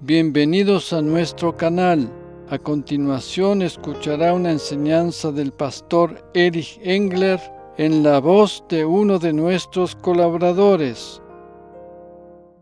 Bienvenidos a nuestro canal. A continuación escuchará una enseñanza del pastor Erich Engler en la voz de uno de nuestros colaboradores.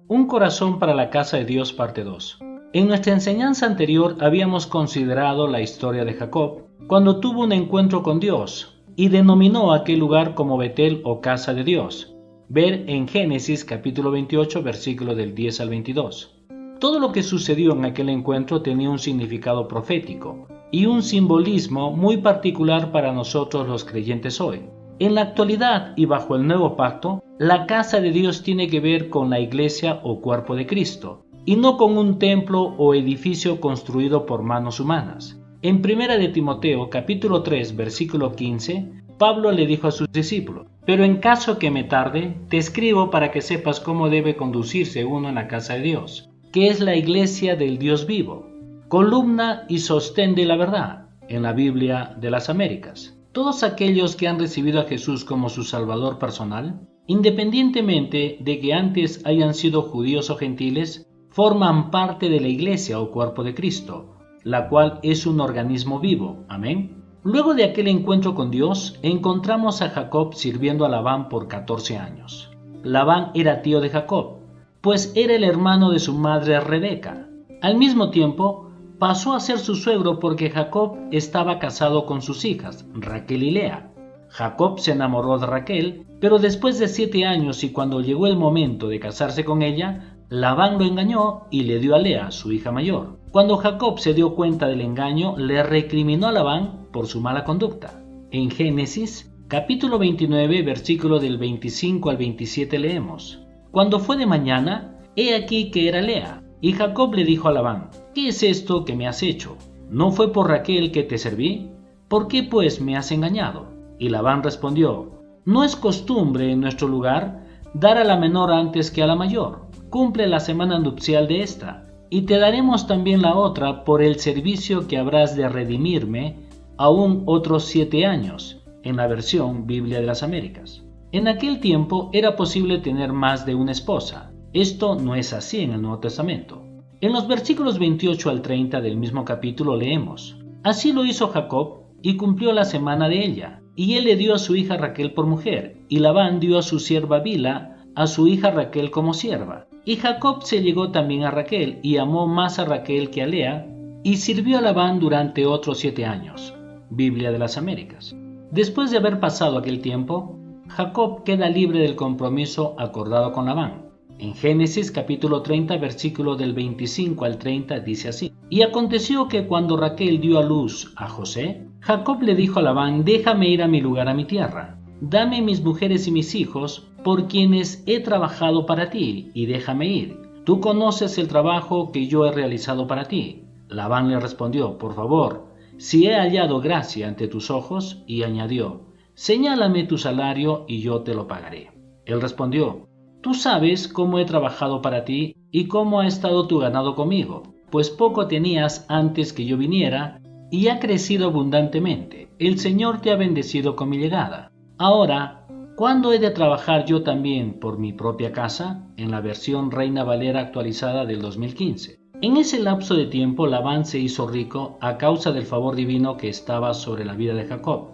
Un corazón para la casa de Dios, parte 2. En nuestra enseñanza anterior habíamos considerado la historia de Jacob, cuando tuvo un encuentro con Dios y denominó aquel lugar como Betel o casa de Dios. Ver en Génesis capítulo 28, versículo del 10 al 22. Todo lo que sucedió en aquel encuentro tenía un significado profético y un simbolismo muy particular para nosotros los creyentes hoy. En la actualidad y bajo el nuevo pacto, la casa de Dios tiene que ver con la iglesia o cuerpo de Cristo, y no con un templo o edificio construido por manos humanas. En 1 de Timoteo capítulo 3 versículo 15, Pablo le dijo a sus discípulos: pero en caso que me tarde, te escribo para que sepas cómo debe conducirse uno en la casa de Dios, que es la iglesia del Dios vivo, columna y sostén de la verdad, en la Biblia de las Américas. Todos aquellos que han recibido a Jesús como su Salvador personal, independientemente de que antes hayan sido judíos o gentiles, forman parte de la iglesia o cuerpo de Cristo, la cual es un organismo vivo. Amén. Luego de aquel encuentro con Dios, encontramos a Jacob sirviendo a Labán por 14 años. Labán era tío de Jacob, pues era el hermano de su madre Rebeca. Al mismo tiempo, pasó a ser su suegro porque Jacob estaba casado con sus hijas, Raquel y Lea. Jacob se enamoró de Raquel, pero después de 7 años y cuando llegó el momento de casarse con ella, Labán lo engañó y le dio a Lea, su hija mayor. Cuando Jacob se dio cuenta del engaño, le recriminó a Labán por su mala conducta. En Génesis, capítulo 29, versículo del 25 al 27 leemos: Cuando fue de mañana, he aquí que era Lea, y Jacob le dijo a Labán: ¿qué es esto que me has hecho? ¿No fue por Raquel que te serví? ¿Por qué pues me has engañado? Y Labán respondió: no es costumbre en nuestro lugar dar a la menor antes que a la mayor. Cumple la semana nupcial de esta, y te daremos también la otra por el servicio que habrás de redimirme aún otros 7 años, en la versión Biblia de las Américas. En aquel tiempo era posible tener más de una esposa. Esto no es así en el Nuevo Testamento. En los versículos 28 al 30 del mismo capítulo leemos: así lo hizo Jacob y cumplió la semana de ella, y él le dio a su hija Raquel por mujer, y Labán dio a su sierva Bila a su hija Raquel como sierva. Y Jacob se llegó también a Raquel y amó más a Raquel que a Lea, y sirvió a Labán durante otros 7 años. Biblia de las Américas. Después de haber pasado aquel tiempo, Jacob queda libre del compromiso acordado con Labán. En Génesis capítulo 30 versículo del 25 al 30 dice así: y aconteció que cuando Raquel dio a luz a José, Jacob le dijo a Labán: déjame ir a mi lugar, a mi tierra, dame mis mujeres y mis hijos, por quienes he trabajado para ti, y déjame ir. Tú conoces el trabajo que yo he realizado para ti. Labán le respondió: por favor, si he hallado gracia ante tus ojos, y añadió: señálame tu salario y yo te lo pagaré. Él respondió: tú sabes cómo he trabajado para ti y cómo ha estado tu ganado conmigo, pues poco tenías antes que yo viniera y ha crecido abundantemente. El Señor te ha bendecido con mi llegada. Ahora, ¿cuándo he de trabajar yo también por mi propia casa? En la versión Reina Valera actualizada del 2015. En ese lapso de tiempo, Labán se hizo rico a causa del favor divino que estaba sobre la vida de Jacob.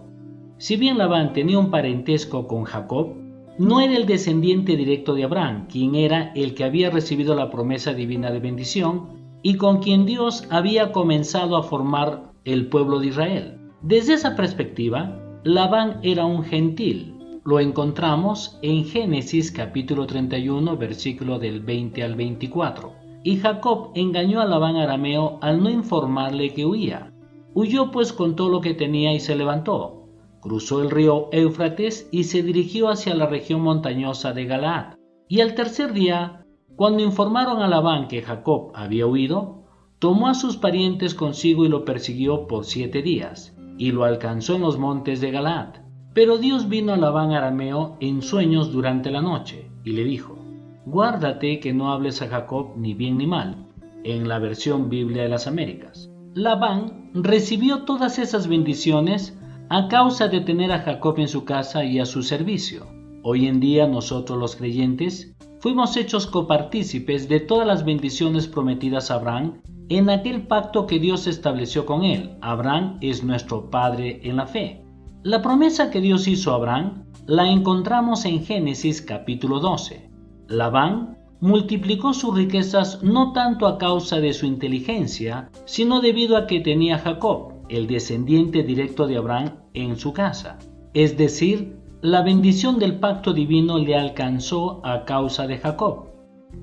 Si bien Labán tenía un parentesco con Jacob, no era el descendiente directo de Abraham, quien era el que había recibido la promesa divina de bendición y con quien Dios había comenzado a formar el pueblo de Israel. Desde esa perspectiva, Labán era un gentil. Lo encontramos en Génesis capítulo 31, versículo del 20 al 24. Y Jacob engañó a Labán arameo al no informarle que huía. Huyó pues con todo lo que tenía y se levantó. Cruzó el río Éufrates y se dirigió hacia la región montañosa de Galaad. Y al tercer día, cuando informaron a Labán que Jacob había huido, tomó a sus parientes consigo y lo persiguió por 7 días, y lo alcanzó en los montes de Galaad. Pero Dios vino a Labán arameo en sueños durante la noche, y le dijo: guárdate que no hables a Jacob ni bien ni mal, en la versión Biblia de las Américas. Labán recibió todas esas bendiciones a causa de tener a Jacob en su casa y a su servicio. Hoy en día nosotros los creyentes fuimos hechos copartícipes de todas las bendiciones prometidas a Abraham en aquel pacto que Dios estableció con él. Abraham es nuestro padre en la fe. La promesa que Dios hizo a Abraham la encontramos en Génesis capítulo 12. Labán multiplicó sus riquezas no tanto a causa de su inteligencia, sino debido a que tenía a Jacob, el descendiente directo de Abraham, en su casa. Es decir, la bendición del pacto divino le alcanzó a causa de Jacob.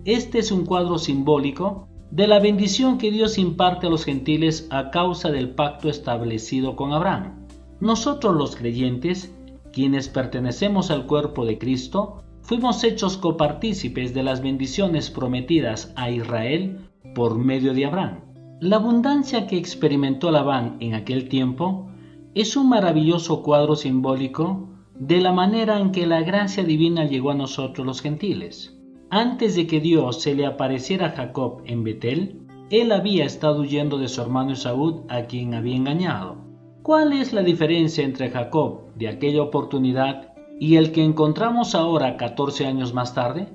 Este es un cuadro simbólico de la bendición que Dios imparte a los gentiles a causa del pacto establecido con Abraham. Nosotros los creyentes, quienes pertenecemos al cuerpo de Cristo, fuimos hechos copartícipes de las bendiciones prometidas a Israel por medio de Abraham. La abundancia que experimentó Labán en aquel tiempo es un maravilloso cuadro simbólico de la manera en que la gracia divina llegó a nosotros los gentiles. Antes de que Dios se le apareciera a Jacob en Betel, él había estado huyendo de su hermano Esaú, a quien había engañado. ¿Cuál es la diferencia entre Jacob de aquella oportunidad y el que encontramos ahora 14 años más tarde?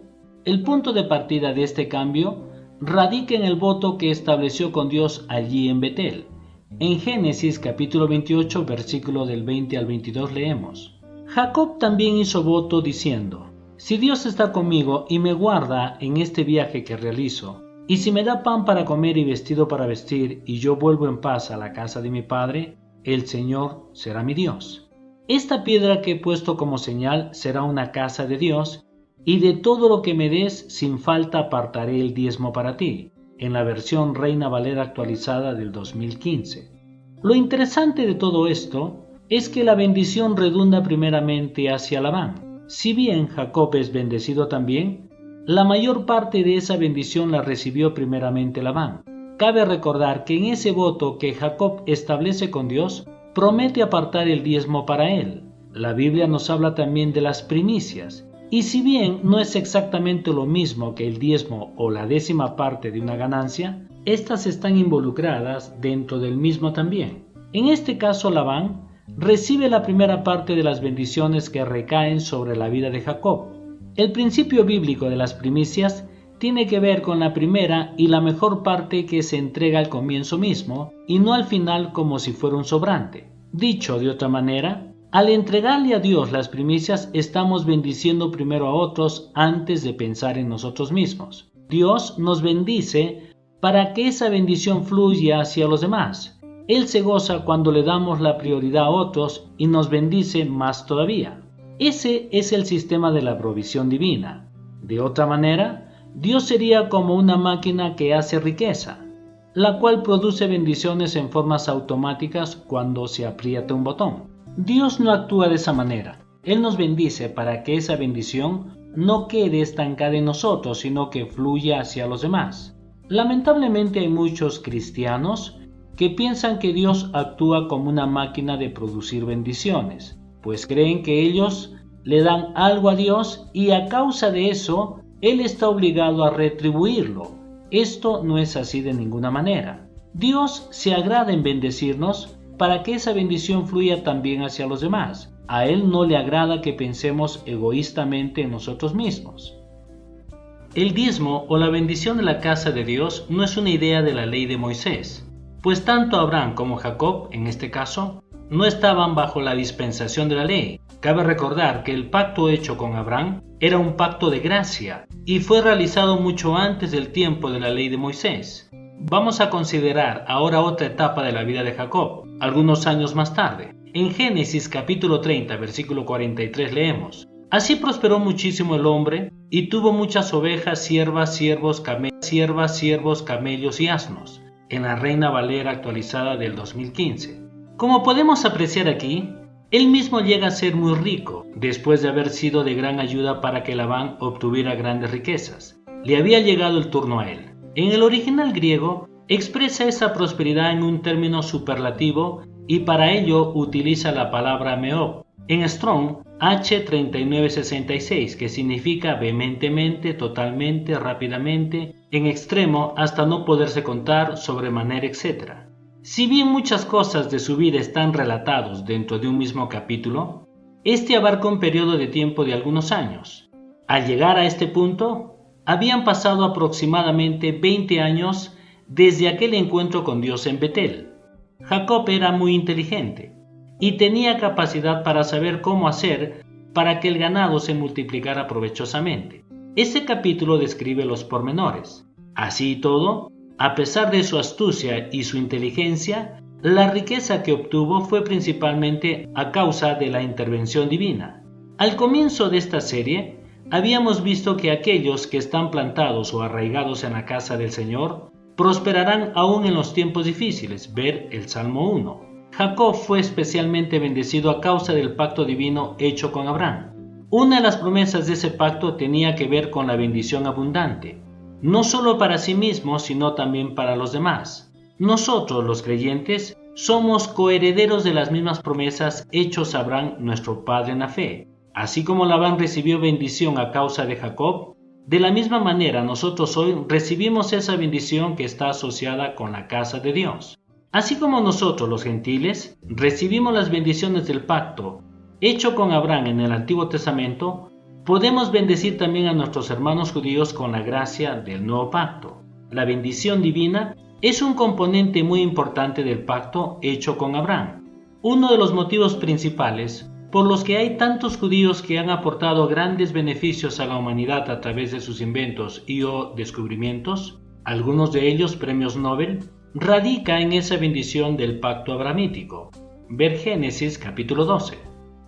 El punto de partida de este cambio radica en el voto que estableció con Dios allí en Betel. En Génesis capítulo 28, versículo del 20 al 22 leemos: Jacob también hizo voto diciendo: si Dios está conmigo y me guarda en este viaje que realizo, y si me da pan para comer y vestido para vestir, y yo vuelvo en paz a la casa de mi padre, el Señor será mi Dios. Esta piedra que he puesto como señal será una casa de Dios, y de todo lo que me des sin falta apartaré el diezmo para ti, en la versión Reina Valera actualizada del 2015. Lo interesante de todo esto es que la bendición redunda primeramente hacia Labán. Si bien Jacob es bendecido también, la mayor parte de esa bendición la recibió primeramente Labán. Cabe recordar que en ese voto que Jacob establece con Dios, promete apartar el diezmo para él. La Biblia nos habla también de las primicias, y si bien no es exactamente lo mismo que el diezmo o la décima parte de una ganancia, estas están involucradas dentro del mismo también. En este caso, Labán recibe la primera parte de las bendiciones que recaen sobre la vida de Jacob. El principio bíblico de las primicias tiene que ver con la primera y la mejor parte que se entrega al comienzo mismo y no al final como si fuera un sobrante. Dicho de otra manera, al entregarle a Dios las primicias estamos bendiciendo primero a otros antes de pensar en nosotros mismos. Dios nos bendice para que esa bendición fluya hacia los demás. Él se goza cuando le damos la prioridad a otros y nos bendice más todavía. Ese es el sistema de la provisión divina. De otra manera, Dios sería como una máquina que hace riqueza, la cual produce bendiciones en formas automáticas cuando se aprieta un botón. Dios no actúa de esa manera. Él nos bendice para que esa bendición no quede estancada en nosotros, sino que fluya hacia los demás. Lamentablemente hay muchos cristianos que piensan que Dios actúa como una máquina de producir bendiciones, pues creen que ellos le dan algo a Dios y a causa de eso, Él está obligado a retribuirlo. Esto no es así de ninguna manera. Dios se agrada en bendecirnos para que esa bendición fluya también hacia los demás. A Él no le agrada que pensemos egoístamente en nosotros mismos. El diezmo o la bendición de la casa de Dios no es una idea de la ley de Moisés, pues tanto Abraham como Jacob, en este caso, no estaban bajo la dispensación de la ley. Cabe recordar que el pacto hecho con Abraham era un pacto de gracia y fue realizado mucho antes del tiempo de la ley de Moisés. Vamos a considerar ahora otra etapa de la vida de Jacob, algunos años más tarde. En Génesis capítulo 30, versículo 43 leemos: Así prosperó muchísimo el hombre y tuvo muchas ovejas, siervas, siervos, camellos y asnos. En la Reina Valera actualizada del 2015. Como podemos apreciar aquí, él mismo llega a ser muy rico, después de haber sido de gran ayuda para que Labán obtuviera grandes riquezas. Le había llegado el turno a él. En el original griego, expresa esa prosperidad en un término superlativo y para ello utiliza la palabra meop. En Strong, H3966, que significa vehementemente, totalmente, rápidamente, en extremo, hasta no poderse contar, sobremanera, etc. Si bien muchas cosas de su vida están relatados dentro de un mismo capítulo, este abarca un periodo de tiempo de algunos años. Al llegar a este punto, Habían pasado aproximadamente 20 años desde aquel encuentro con Dios en Betel. Jacob era muy inteligente y tenía capacidad para saber cómo hacer para que el ganado se multiplicara provechosamente. Este capítulo describe los pormenores. Así y todo, a pesar de su astucia y su inteligencia, la riqueza que obtuvo fue principalmente a causa de la intervención divina. Al comienzo de esta serie, habíamos visto que aquellos que están plantados o arraigados en la casa del Señor prosperarán aún en los tiempos difíciles. Ver el Salmo 1. Jacob fue especialmente bendecido a causa del pacto divino hecho con Abraham. Una de las promesas de ese pacto tenía que ver con la bendición abundante, no solo para sí mismo, sino también para los demás. Nosotros, los creyentes, somos coherederos de las mismas promesas hechos a Abraham, nuestro padre en la fe. Así como Labán recibió bendición a causa de Jacob, de la misma manera nosotros hoy recibimos esa bendición que está asociada con la casa de Dios. Así como nosotros, los gentiles, recibimos las bendiciones del pacto hecho con Abraham en el Antiguo Testamento, podemos bendecir también a nuestros hermanos judíos con la gracia del nuevo pacto. La bendición divina es un componente muy importante del pacto hecho con Abraham. Uno de los motivos principales por los que hay tantos judíos que han aportado grandes beneficios a la humanidad a través de sus inventos y o descubrimientos, algunos de ellos premios Nobel, radica en esa bendición del pacto abrahamítico. Ver Génesis capítulo 12.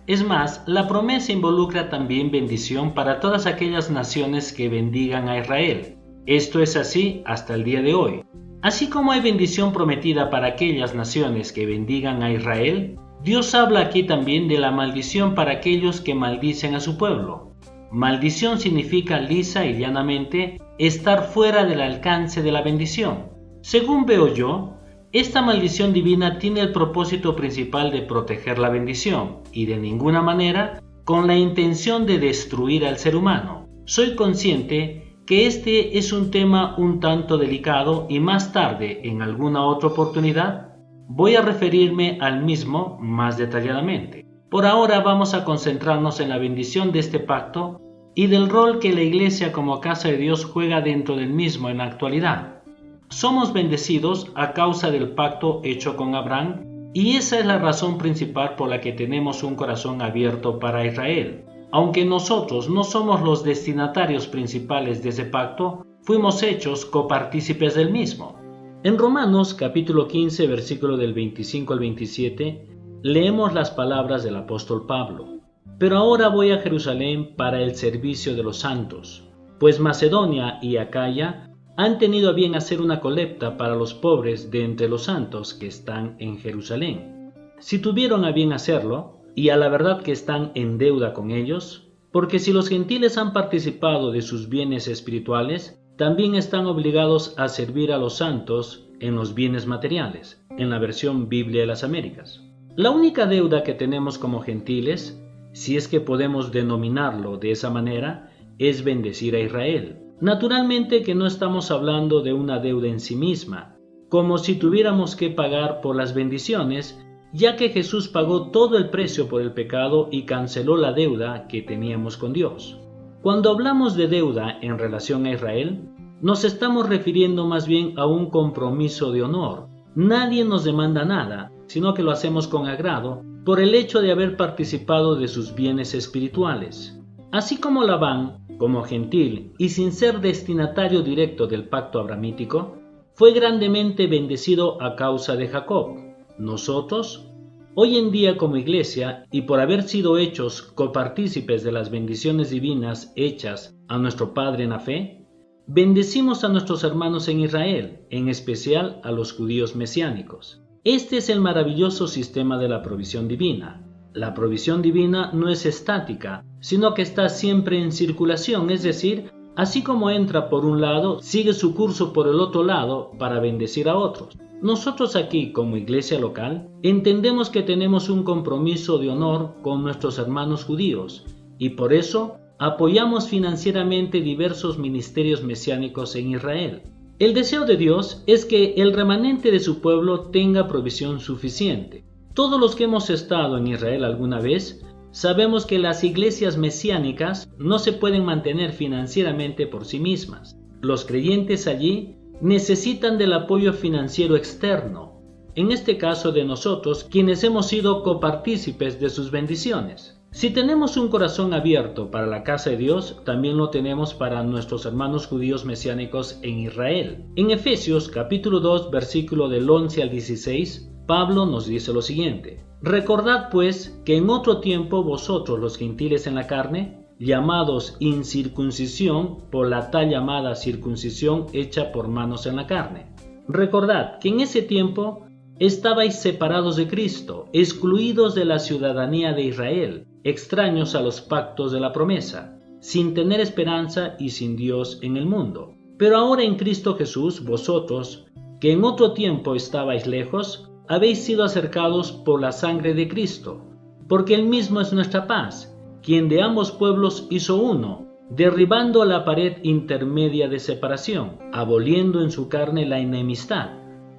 Es más, la promesa involucra también bendición para todas aquellas naciones que bendigan a Israel. Esto es así hasta el día de hoy. Así como hay bendición prometida para aquellas naciones que bendigan a Israel, Dios habla aquí también de la maldición para aquellos que maldicen a su pueblo. Maldición significa lisa y llanamente estar fuera del alcance de la bendición. Según veo yo, esta maldición divina tiene el propósito principal de proteger la bendición y de ninguna manera con la intención de destruir al ser humano. Soy consciente que este es un tema un tanto delicado y más tarde, en alguna otra oportunidad, voy a referirme al mismo más detalladamente. Por ahora vamos a concentrarnos en la bendición de este pacto y del rol que la Iglesia como casa de Dios juega dentro del mismo en la actualidad. Somos bendecidos a causa del pacto hecho con Abraham y esa es la razón principal por la que tenemos un corazón abierto para Israel. Aunque nosotros no somos los destinatarios principales de ese pacto, fuimos hechos copartícipes del mismo. En Romanos capítulo 15, versículo del 25 al 27, leemos las palabras del apóstol Pablo. Pero ahora voy a Jerusalén para el servicio de los santos, pues Macedonia y Acaya han tenido a bien hacer una colecta para los pobres de entre los santos que están en Jerusalén. Si tuvieron a bien hacerlo, y a la verdad que están en deuda con ellos, porque si los gentiles han participado de sus bienes espirituales, también están obligados a servir a los santos en los bienes materiales, en la versión Biblia de las Américas. La única deuda que tenemos como gentiles, si es que podemos denominarlo de esa manera, es bendecir a Israel. Naturalmente que no estamos hablando de una deuda en sí misma, como si tuviéramos que pagar por las bendiciones, ya que Jesús pagó todo el precio por el pecado y canceló la deuda que teníamos con Dios. Cuando hablamos de deuda en relación a Israel, nos estamos refiriendo más bien a un compromiso de honor. Nadie nos demanda nada, sino que lo hacemos con agrado por el hecho de haber participado de sus bienes espirituales. Así como Labán, como gentil y sin ser destinatario directo del pacto abrahamítico, fue grandemente bendecido a causa de Jacob. Nosotros, hoy en día como iglesia, y por haber sido hechos copartícipes de las bendiciones divinas hechas a nuestro Padre en la fe, bendecimos a nuestros hermanos en Israel, en especial a los judíos mesiánicos. Este es el maravilloso sistema de la provisión divina. La provisión divina no es estática, sino que está siempre en circulación, es decir, así como entra por un lado, sigue su curso por el otro lado para bendecir a otros. Nosotros aquí, como iglesia local, entendemos que tenemos un compromiso de honor con nuestros hermanos judíos y por eso apoyamos financieramente diversos ministerios mesiánicos en Israel. El deseo de Dios es que el remanente de su pueblo tenga provisión suficiente. Todos los que hemos estado en Israel alguna vez sabemos que las iglesias mesiánicas no se pueden mantener financieramente por sí mismas. Los creyentes allí necesitan del apoyo financiero externo, en este caso de nosotros, quienes hemos sido copartícipes de sus bendiciones. Si tenemos un corazón abierto para la casa de Dios, también lo tenemos para nuestros hermanos judíos mesiánicos en Israel. En Efesios capítulo 2, versículo del 11 al 16, Pablo nos dice lo siguiente: Recordad pues que en otro tiempo vosotros los gentiles en la carne, llamados incircuncisión por la tal llamada circuncisión hecha por manos en la carne. Recordad que en ese tiempo estabais separados de Cristo, excluidos de la ciudadanía de Israel, extraños a los pactos de la promesa, sin tener esperanza y sin Dios en el mundo. Pero ahora en Cristo Jesús, vosotros, que en otro tiempo estabais lejos, habéis sido acercados por la sangre de Cristo, porque Él mismo es nuestra paz, quien de ambos pueblos hizo uno, derribando la pared intermedia de separación, aboliendo en su carne la enemistad.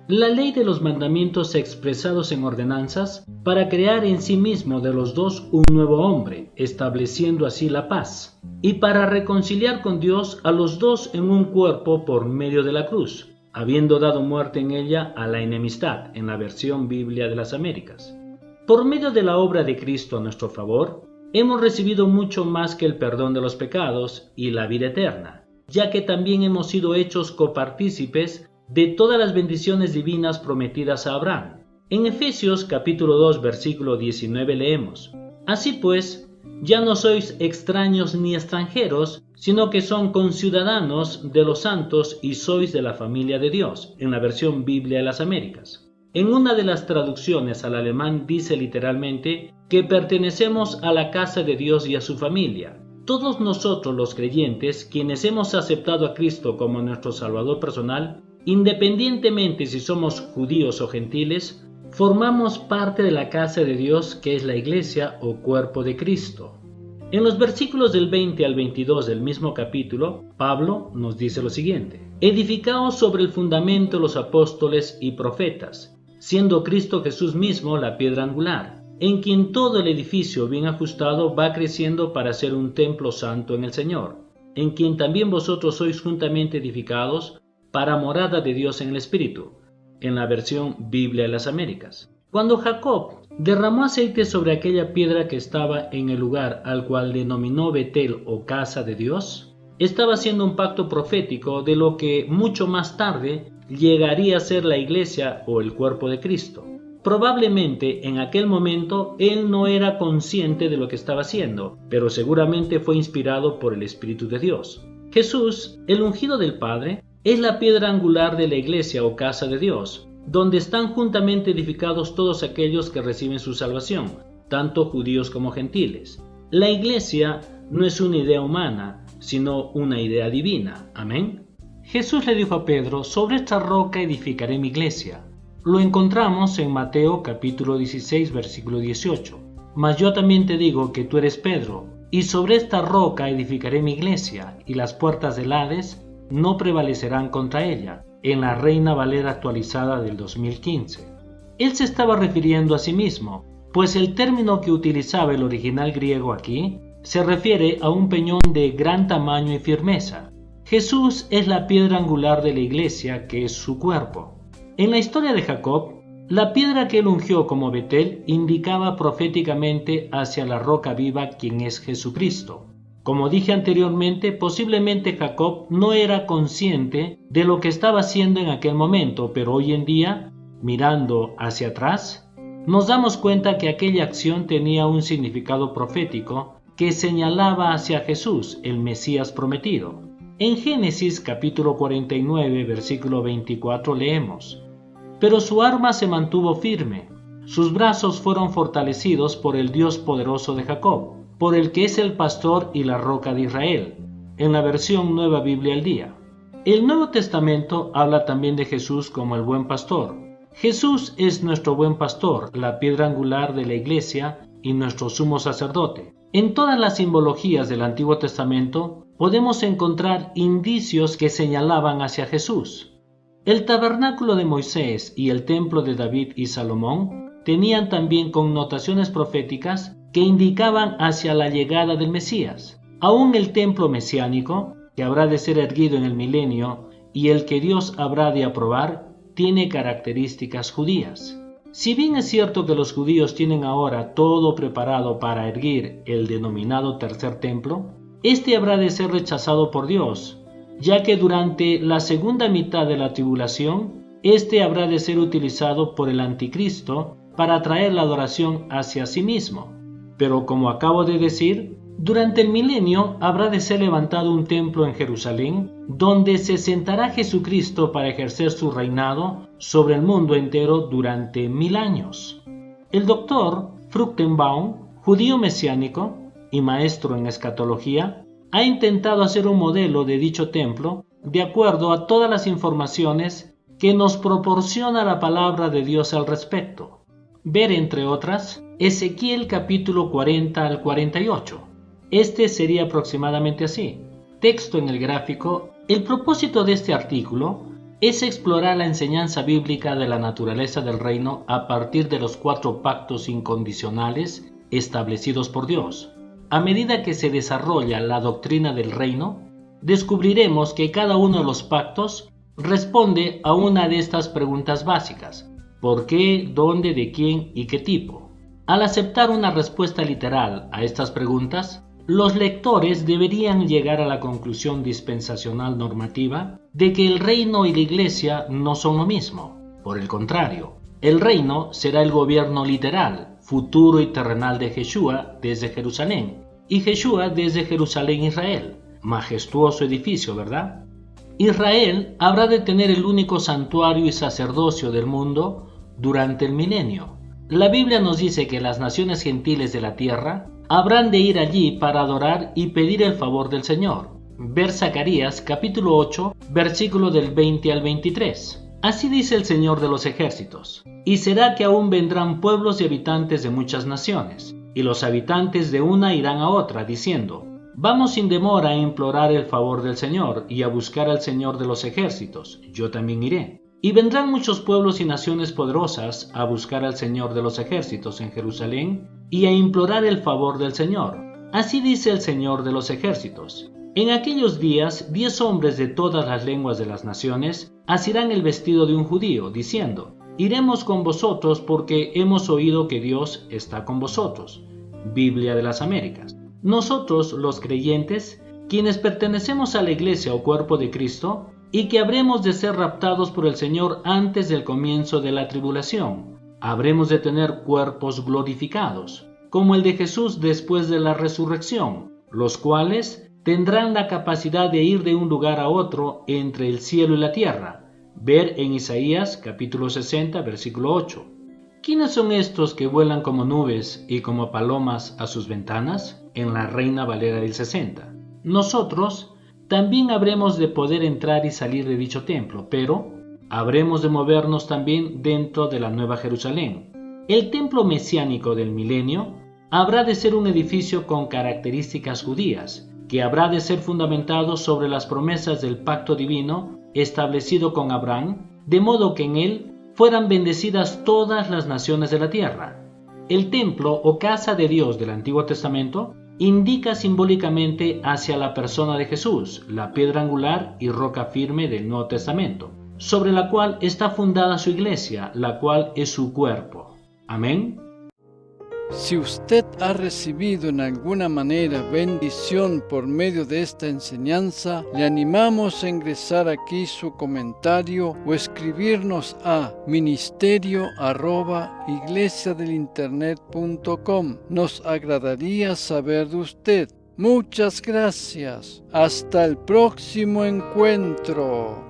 La ley de los mandamientos expresados en ordenanzas, para crear en sí mismo de los dos un nuevo hombre, estableciendo así la paz, y para reconciliar con Dios a los dos en un cuerpo por medio de la cruz, habiendo dado muerte en ella a la enemistad, en la versión Biblia de las Américas. Por medio de la obra de Cristo a nuestro favor, hemos recibido mucho más que el perdón de los pecados y la vida eterna, ya que también hemos sido hechos copartícipes de todas las bendiciones divinas prometidas a Abraham. En Efesios capítulo 2 versículo 19 leemos: Así pues, ya no sois extraños ni extranjeros, sino que son conciudadanos de los santos y sois de la familia de Dios, en la versión Biblia de las Américas. En una de las traducciones al alemán dice literalmente que pertenecemos a la casa de Dios y a su familia. Todos nosotros los creyentes, quienes hemos aceptado a Cristo como nuestro Salvador personal, independientemente si somos judíos o gentiles, formamos parte de la casa de Dios, que es la iglesia o cuerpo de Cristo. En los versículos del 20 al 22 del mismo capítulo, Pablo nos dice lo siguiente: Edificaos sobre el fundamento de los apóstoles y profetas, siendo Cristo Jesús mismo la piedra angular, en quien todo el edificio bien ajustado va creciendo para ser un templo santo en el Señor, en quien también vosotros sois juntamente edificados para morada de Dios en el Espíritu, en la versión Biblia de las Américas. Cuando Jacob derramó aceite sobre aquella piedra que estaba en el lugar al cual denominó Betel o casa de Dios, estaba haciendo un pacto profético de lo que mucho más tarde llegaría a ser la iglesia o el cuerpo de Cristo. Probablemente en aquel momento él no era consciente de lo que estaba haciendo, pero seguramente fue inspirado por el Espíritu de Dios. Jesús, el ungido del Padre, es la piedra angular de la iglesia o casa de Dios, donde están juntamente edificados todos aquellos que reciben su salvación, tanto judíos como gentiles. La iglesia no es una idea humana, sino una idea divina. Amén. Jesús le dijo a Pedro: sobre esta roca edificaré mi iglesia. Lo encontramos en Mateo capítulo 16 versículo 18. Mas yo también te digo que tú eres Pedro, y sobre esta roca edificaré mi iglesia, y las puertas del Hades no prevalecerán contra ella, en la Reina Valera actualizada del 2015. Él se estaba refiriendo a sí mismo, pues el término que utilizaba el original griego aquí se refiere a un peñón de gran tamaño y firmeza. Jesús es la piedra angular de la iglesia, que es su cuerpo. En la historia de Jacob, la piedra que él ungió como Betel indicaba proféticamente hacia la roca viva, quien es Jesucristo. Como dije anteriormente, posiblemente Jacob no era consciente de lo que estaba haciendo en aquel momento, pero hoy en día, mirando hacia atrás, nos damos cuenta que aquella acción tenía un significado profético que señalaba hacia Jesús, el Mesías prometido. En Génesis capítulo 49, versículo 24 leemos: Pero su arma se mantuvo firme, sus brazos fueron fortalecidos por el Dios poderoso de Jacob, por el que es el pastor y la roca de Israel, en la versión Nueva Biblia al Día. El Nuevo Testamento habla también de Jesús como el buen pastor. Jesús es nuestro buen pastor, la piedra angular de la iglesia y nuestro sumo sacerdote. En todas las simbologías del Antiguo Testamento podemos encontrar indicios que señalaban hacia Jesús. El tabernáculo de Moisés y el templo de David y Salomón tenían también connotaciones proféticas que indicaban hacia la llegada del Mesías. Aún el templo mesiánico, que habrá de ser erguido en el milenio y el que Dios habrá de aprobar, tiene características judías. Si bien es cierto que los judíos tienen ahora todo preparado para erguir el denominado tercer templo, este habrá de ser rechazado por Dios, ya que durante la segunda mitad de la tribulación, este habrá de ser utilizado por el anticristo para atraer la adoración hacia sí mismo. Pero como acabo de decir, durante el milenio habrá de ser levantado un templo en Jerusalén, donde se sentará Jesucristo para ejercer su reinado sobre el mundo entero durante 1000 años. El doctor Fruchtenbaum, judío mesiánico y maestro en escatología, ha intentado hacer un modelo de dicho templo de acuerdo a todas las informaciones que nos proporciona la palabra de Dios al respecto. Ver, entre otras, Ezequiel capítulo 40 al 48. Este sería aproximadamente así. Texto en el gráfico. El propósito de este artículo es explorar la enseñanza bíblica de la naturaleza del reino a partir de los 4 pactos incondicionales establecidos por Dios. A medida que se desarrolla la doctrina del reino, descubriremos que cada uno de los pactos responde a una de estas preguntas básicas: ¿por qué, dónde, de quién y qué tipo? Al aceptar una respuesta literal a estas preguntas, los lectores deberían llegar a la conclusión dispensacional normativa de que el reino y la iglesia no son lo mismo. Por el contrario, el reino será el gobierno literal, futuro y terrenal de Yeshua desde Jerusalén, y Yeshua desde Jerusalén, Israel. Majestuoso edificio, ¿verdad? Israel habrá de tener el único santuario y sacerdocio del mundo durante el milenio. La Biblia nos dice que las naciones gentiles de la tierra habrán de ir allí para adorar y pedir el favor del Señor. Ver Zacarías capítulo 8, versículo del 20 al 23. Así dice el Señor de los ejércitos: y será que aún vendrán pueblos y habitantes de muchas naciones, y los habitantes de una irán a otra, diciendo: vamos sin demora a implorar el favor del Señor y a buscar al Señor de los ejércitos, yo también iré. Y vendrán muchos pueblos y naciones poderosas a buscar al Señor de los ejércitos en Jerusalén y a implorar el favor del Señor. Así dice el Señor de los ejércitos: en aquellos días 10 hombres de todas las lenguas de las naciones asirán el vestido de un judío, diciendo: iremos con vosotros porque hemos oído que Dios está con vosotros. Biblia de las Américas. Nosotros, los creyentes, quienes pertenecemos a la iglesia o cuerpo de Cristo, y que habremos de ser raptados por el Señor antes del comienzo de la tribulación, habremos de tener cuerpos glorificados, como el de Jesús después de la resurrección, los cuales tendrán la capacidad de ir de un lugar a otro entre el cielo y la tierra. Ver en Isaías capítulo 60, versículo 8. ¿Quiénes son estos que vuelan como nubes y como palomas a sus ventanas? En la Reina Valera del 60. Nosotros también habremos de poder entrar y salir de dicho templo, pero habremos de movernos también dentro de la Nueva Jerusalén. El templo mesiánico del milenio habrá de ser un edificio con características judías, que habrá de ser fundamentado sobre las promesas del pacto divino establecido con Abraham, de modo que en él fueran bendecidas todas las naciones de la tierra. El templo o casa de Dios del Antiguo Testamento indica simbólicamente hacia la persona de Jesús, la piedra angular y roca firme del Nuevo Testamento, sobre la cual está fundada su iglesia, la cual es su cuerpo. Amén. Si usted ha recibido en alguna manera bendición por medio de esta enseñanza, le animamos a ingresar aquí su comentario o escribirnos a ministerio@iglesiadelinternet.com. Nos agradaría saber de usted. Muchas gracias. Hasta el próximo encuentro.